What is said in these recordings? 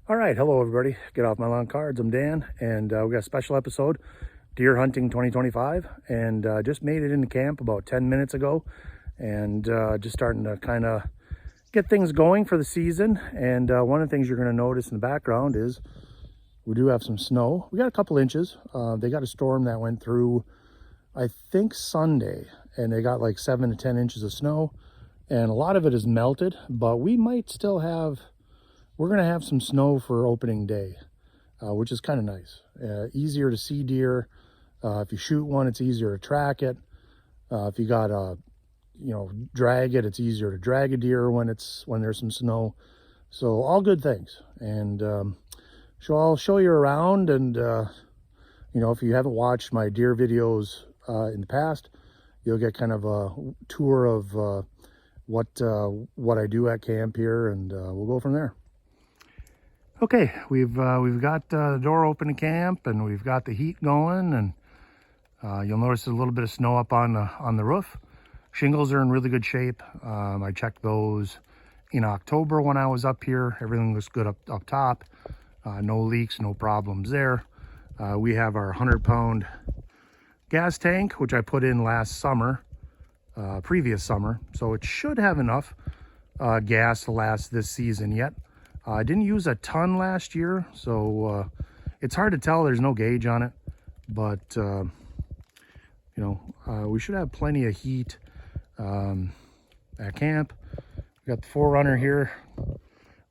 All right, hello everybody. Get off my lawn cards. I'm Dan, and we got a special episode, deer hunting 2025, and just made it into camp about 10 minutes ago, and just starting to kind of get things going for the season. And one of the things you're going to notice in the background is we do have some snow. We got a couple inches. They got a storm that went through, I think, Sunday, and they got like 7 to 10 inches of snow, and a lot of it is melted, but we might still have. We're going to have some snow for opening day, which is kind of nice. Easier to see deer. If you shoot one, it's easier to track it. If you got to, drag it, it's easier to drag a deer when there's some snow. So all good things. And so I'll show you around. And if you haven't watched my deer videos in the past, you'll get kind of a tour of what I do at camp here, and we'll go from there. Okay, we've got the door open to camp, and we've got the heat going, and you'll notice a little bit of snow up on the roof. Shingles are in really good shape. I checked those in October when I was up here. Everything looks good up top. No leaks, no problems there. We have our 100-pound gas tank, which I put in last summer, previous summer, so it should have enough gas to last this season yet. I didn't use a ton last year, so it's hard to tell. There's no gauge on it, but we should have plenty of heat at camp. We got the 4Runner here.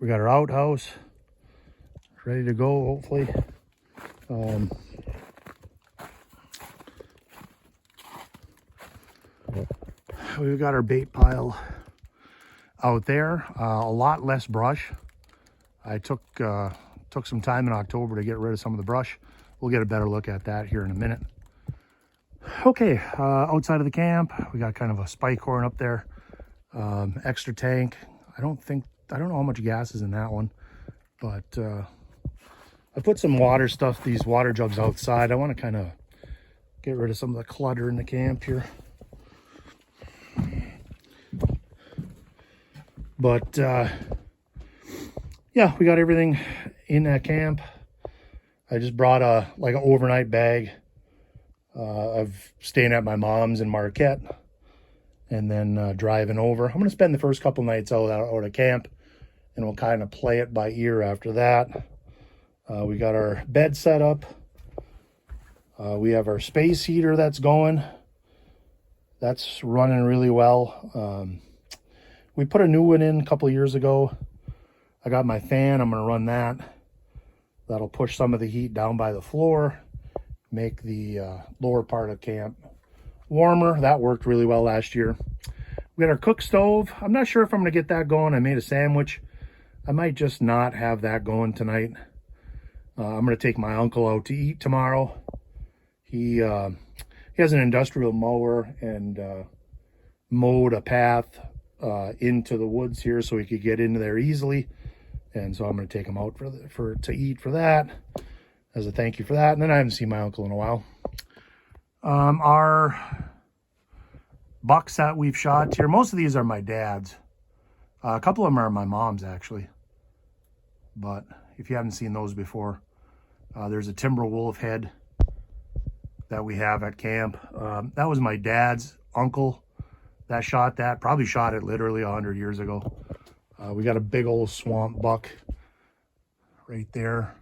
We got our outhouse ready to go, hopefully. We've got our bait pile out there. A lot less brush. I took some time in October to get rid of some of the brush. We'll get a better look at that here in a minute. Okay, outside of the camp, we got kind of a spike horn up there. Extra tank. I don't know how much gas is in that one, but I put some water stuff, these water jugs outside. I want to kind of get rid of some of the clutter in the camp here. But yeah, we got everything in that camp. I just brought an overnight bag of staying at my mom's in Marquette, and then driving over. I'm going to spend the first couple nights out of camp, and we'll kind of play it by ear after that. We got our bed set up. We have our space heater that's going. That's running really well. We put a new one in a couple of years ago. I got my fan. I'm going to run that. That'll push some of the heat down by the floor, make the lower part of camp warmer. That worked really well last year. We got our cook stove. I'm not sure if I'm going to get that going. I made a sandwich. I might just not have that going tonight. I'm going to take my uncle out to eat tomorrow. He has an industrial mower and mowed a path into the woods here so he could get into there easily. And so I'm going to take him out to eat for that, as a thank you for that. And then I haven't seen my uncle in a while. Our bucks that we've shot here, most of these are my dad's. A couple of them are my mom's, actually. But if you haven't seen those before, there's a timber wolf head that we have at camp. That was my dad's uncle that shot that. Probably shot it literally 100 years ago. We got a big old swamp buck right there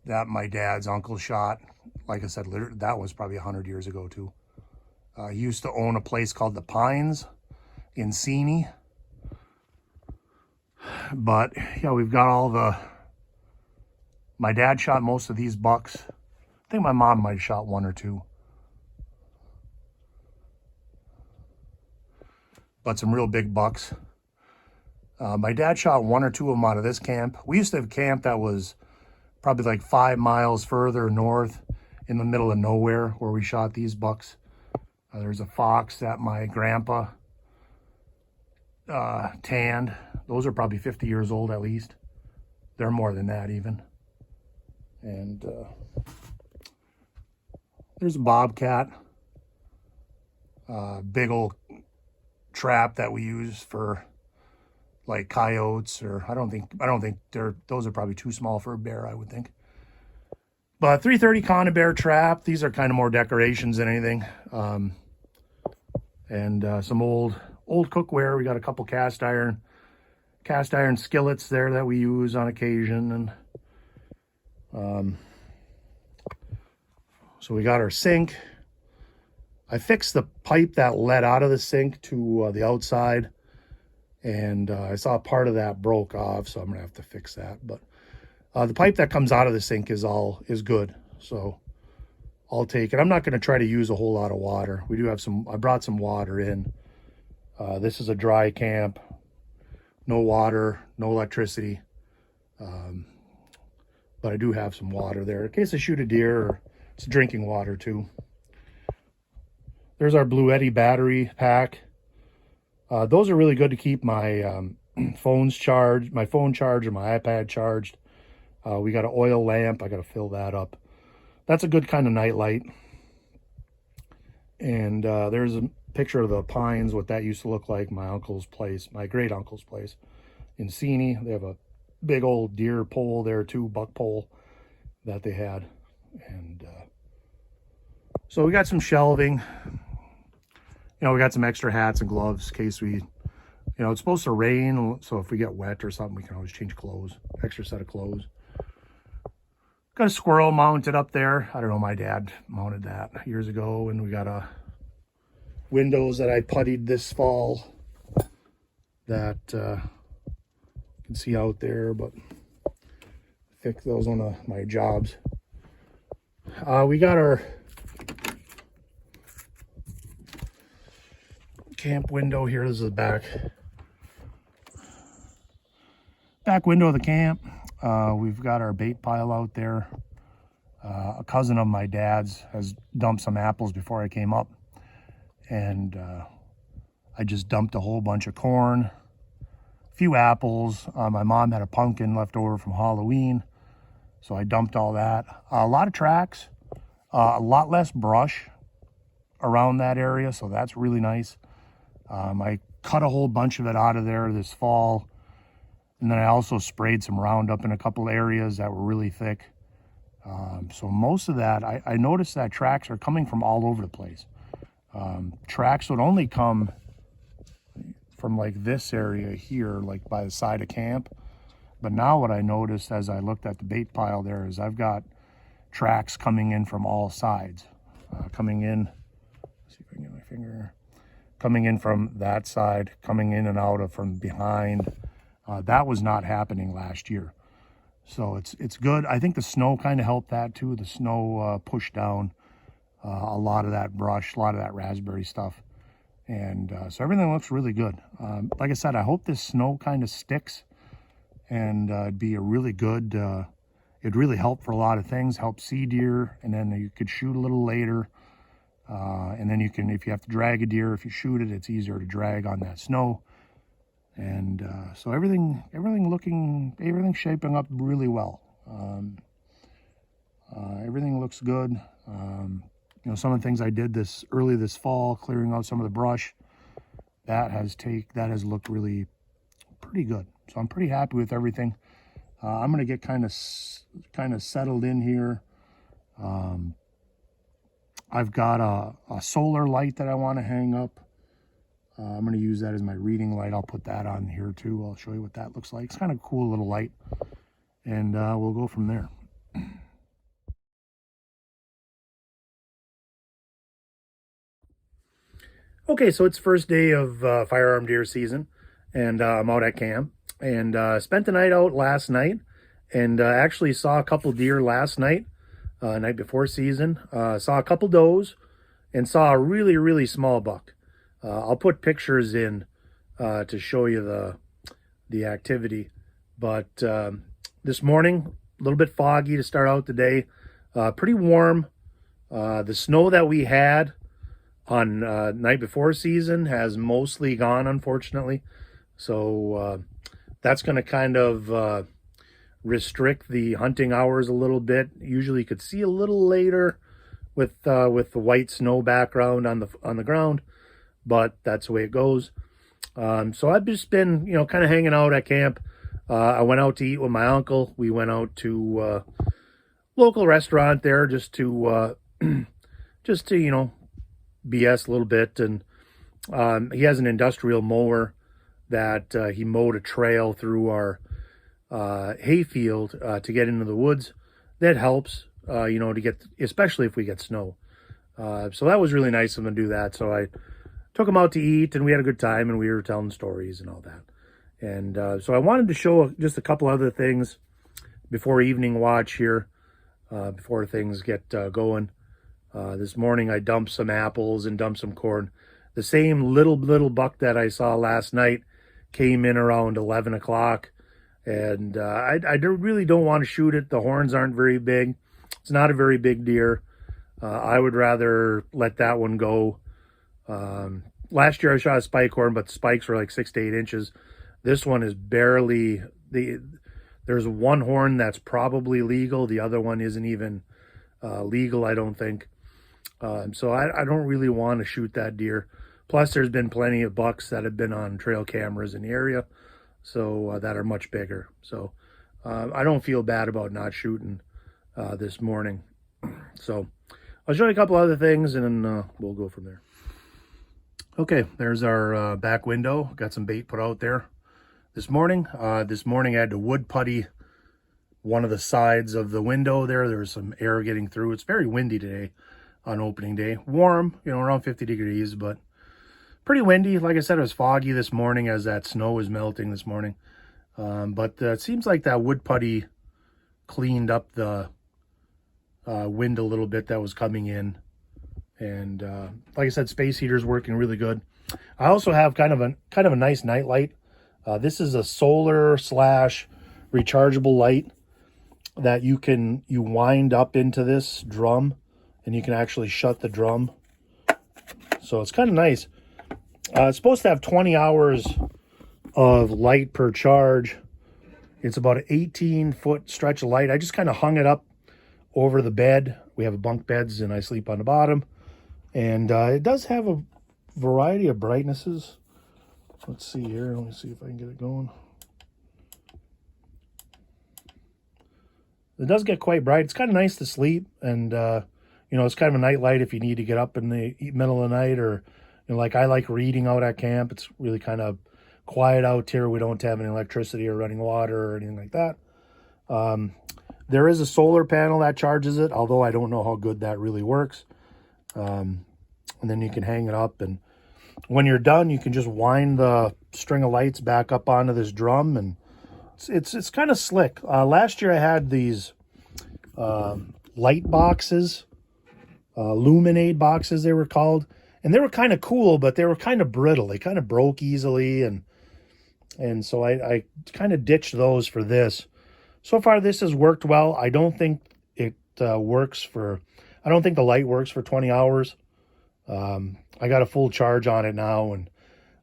that my dad's uncle shot. Like I said, that was probably 100 years ago too. He used to own a place called the Pines in Seney. But yeah, we've got my dad shot most of these bucks. I think my mom might have shot one or two. But some real big bucks. My dad shot one or two of them out of this camp. We used to have a camp that was probably like 5 miles further north in the middle of nowhere where we shot these bucks. There's a fox that my grandpa tanned. Those are probably 50 years old at least. They're more than that even. And there's a bobcat. Big old trap that we use for like coyotes, or I don't think those are probably too small for a bear, I would think. But 330 conibear trap. These are kind of more decorations than anything. And some old cookware. We got a couple cast iron skillets there that we use on occasion. And so we got our sink. I fixed the pipe that led out of the sink to the outside, and I saw part of that broke off, so I'm gonna have to fix that. But the pipe that comes out of the sink is good, so I'll take it. I'm not gonna try to use a whole lot of water. We do have I brought some water in. This is a dry camp, no water, no electricity, but I do have some water there in case I shoot a deer, or it's drinking water too. There's our Blue Eddy battery pack. Those are really good to keep my phone charged, my iPad charged. We got an oil lamp. I got to fill that up. That's a good kind of night light. And there's a picture of the pines, what that used to look like, my uncle's place, my great uncle's place in Seney. They have a big old deer pole there too, buck pole that they had. And so we got some shelving. We got some extra hats and gloves in case we, it's supposed to rain. So if we get wet or something, we can always change clothes, extra set of clothes. Got a squirrel mounted up there. I don't know, my dad mounted that years ago. And we got windows that I puttied this fall that you can see out there, but fix those on my jobs. We got our camp window here. This is the back window of the camp. We've got our bait pile out there. A cousin of my dad's has dumped some apples before I came up, and I just dumped a whole bunch of corn, a few apples. My mom had a pumpkin left over from Halloween, so I dumped all that. A lot of tracks, a lot less brush around that area, so that's really nice. I cut a whole bunch of it out of there this fall. And then I also sprayed some Roundup in a couple areas that were really thick. So most of that, I noticed that tracks are coming from all over the place. Tracks would only come from like this area here, like by the side of camp. But now what I noticed as I looked at the bait pile there is I've got tracks coming in from all sides. Coming in, let's see if I can get my finger, coming in from that side, coming in and out of from behind. That was not happening last year. So it's good. I think the snow kind of helped that too. The snow pushed down a lot of that brush, a lot of that raspberry stuff. And so everything looks really good. Like I said, I hope this snow kind of sticks, and it'd be a really good, it'd really help for a lot of things, help see deer, and then you could shoot a little later. And then you can, if you have to drag a deer, if you shoot it, it's easier to drag on that snow. And so everything's shaping up really well. Everything looks good. Some of the things I did early this fall, clearing out some of the brush, that has looked really pretty good. So I'm pretty happy with everything. I'm gonna get kind of settled in here. I've got a solar light that I want to hang up. I'm going to use that as my reading light. I'll put that on here too. I'll show you what that looks like. It's kind of a cool little light, and we'll go from there. Okay, so it's first day of firearm deer season, and I'm out at camp, and spent the night out last night, and actually saw a couple deer last night, night before season. Saw a couple does, and saw a really, really small buck. I'll put pictures in to show you the activity. But this morning, a little bit foggy to start out the day. Pretty warm. The snow that we had on night before season has mostly gone, unfortunately. So that's going to kind of restrict the hunting hours a little bit. Usually you could see a little later with the white snow background on the ground. But that's the way it goes. So I've just been, kind of hanging out at camp. I went out to eat with my uncle. We went out to local restaurant there just to BS a little bit. And he has an industrial mower that he mowed a trail through our hayfield to get into the woods. That helps, to get, especially if we get snow. So that was really nice of him to do that. So I took him out to eat, and we had a good time, and we were telling stories and all that. And so I wanted to show just a couple other things before evening watch here, before things get going. This morning I dumped some apples and dumped some corn. The same little buck that I saw last night came in around 11 o'clock. And I really don't want to shoot it. The horns aren't very big. It's not a very big deer. I would rather let that one go. Last year I shot a spike horn, but the spikes were like 6 to 8 inches. This one is barely, there's one horn that's probably legal. The other one isn't even legal, I don't think. So I don't really want to shoot that deer. Plus there's been plenty of bucks that have been on trail cameras in the area, so that are much bigger. So I don't feel bad about not shooting this morning. So I'll show you a couple other things, and then we'll go from there. Okay, there's our back window. Got some bait put out there this morning. I had to wood putty one of the sides of the window there. There was some air getting through. It's very windy today on opening day. Warm, around 50 degrees, but pretty windy. Like I said, it was foggy this morning as that snow was melting this morning. But it seems like that wood putty cleaned up the wind a little bit that was coming in. And like I said, space heater's working really good. I also have kind of a nice night light. This is a solar / rechargeable light that you wind up into this drum, and you can actually shut the drum. So it's kind of nice. It's supposed to have 20 hours of light per charge. It's about an 18-foot stretch of light. I just kind of hung it up over the bed. We have bunk beds, and I sleep on the bottom. And it does have a variety of brightnesses. Let's see here. Let me see if I can get it going. It does get quite bright. It's kind of nice to sleep. And, it's kind of a night light if you need to get up in the middle of the night, or, like I like reading out at camp. It's really kind of quiet out here. We don't have any electricity or running water or anything like that. There is a solar panel that charges it, although I don't know how good that really works. And then you can hang it up, and when you're done, you can just wind the string of lights back up onto this drum, and it's kind of slick. Last year I had these light boxes, Luminade boxes they were called, and they were kind of cool, but they were kind of brittle. They kind of broke easily, and so I kind of ditched those for this. So far this has worked well. I don't think it works for, I don't think the light works for 20 hours. I got a full charge on it now, and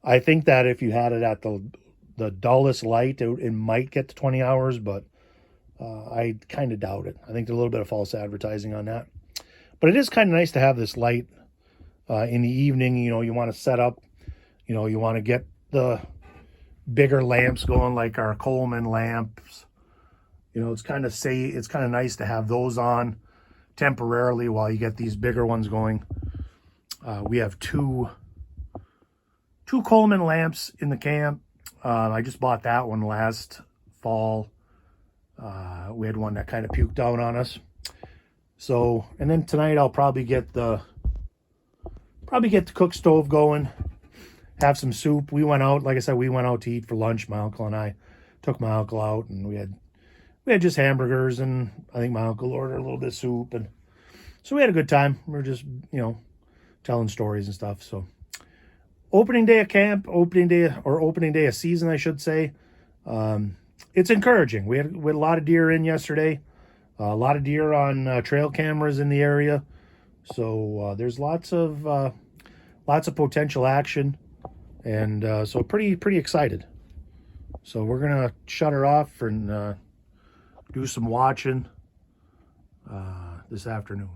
I think that if you had it at the dullest light, it might get to 20 hours, but I kind of doubt it. I think there's a little bit of false advertising on that. But it is kind of nice to have this light in the evening. You want to set up, you want to get the bigger lamps going, like our Coleman lamps. It's kind of nice to have those on temporarily while you get these bigger ones going. We have two Coleman lamps in the camp. I just bought that one last fall. We had one that kind of puked out on us. So, and then tonight I'll probably get the cook stove going, have some soup. We went out, like I said, we went out to eat for lunch. My uncle and I took my uncle out, and we had just hamburgers, and I think my uncle ordered a little bit of soup, and so we had a good time. We were just, telling stories and stuff. So opening day of camp, opening day of season, I should say. It's encouraging. We had a lot of deer in yesterday, a lot of deer on trail cameras in the area. So there's lots of potential action, and so pretty excited. So we're gonna shut her off and do some watching this afternoon.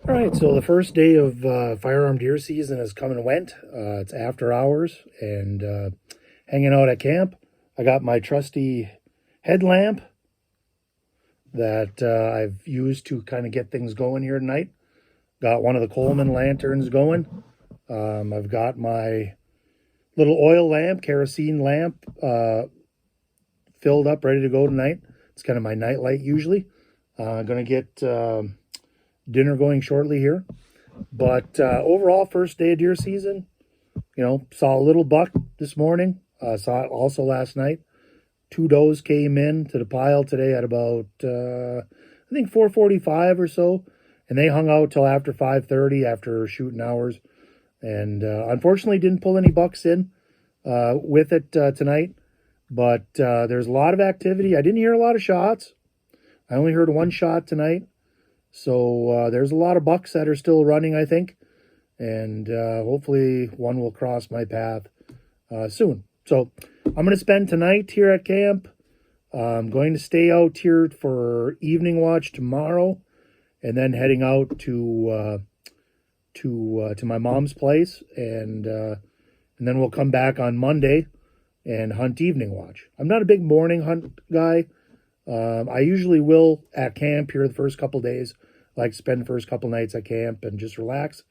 All right, so the first day of firearm deer season has come and went. It's after hours and hanging out at camp. I got my trusty headlamp that I've used to kind of get things going here tonight. Got one of the Coleman lanterns going. I've got my little oil lamp, kerosene lamp, filled up, ready to go tonight. It's kind of my night light usually. Going to get dinner going shortly here. But overall, first day of deer season, saw a little buck this morning. Saw it also last night. 2 does came in to the pile today at about, I think 4:45 or so. And they hung out till after 5:30 after shooting hours. And unfortunately didn't pull any bucks in with it tonight. But there's a lot of activity. I didn't hear a lot of shots. I only heard one shot tonight. So there's a lot of bucks that are still running, I think. And hopefully one will cross my path soon. So I'm going to spend tonight here at camp. I'm going to stay out here for evening watch tomorrow. And then heading out to my mom's place. And then we'll come back on Monday and hunt evening watch. I'm not a big morning hunt guy. I usually will at camp here the first couple days. I like to spend the first couple nights at camp and just relax.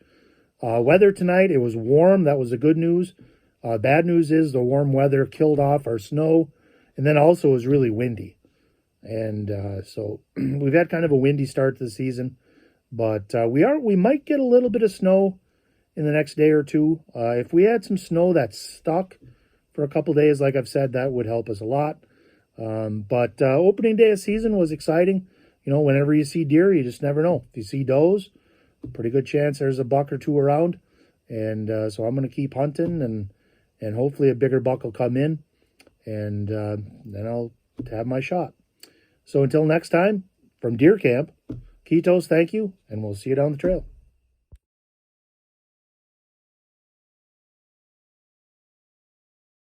Weather tonight, it was warm. That was the good news. Bad news is the warm weather killed off our snow. And then also it was really windy. And so we've had kind of a windy start to the season. But we might get a little bit of snow in the next day or two. If we had some snow that's stuck for a couple days, like I've said, that would help us a lot. But opening day of season was exciting. Whenever you see deer, you just never know. If you see does, pretty good chance there's a buck or two around. And so I'm going to keep hunting, and hopefully a bigger buck will come in, and then I'll have my shot. So until next time, from Deer Camp, Kitos, thank you, and we'll see you down the trail.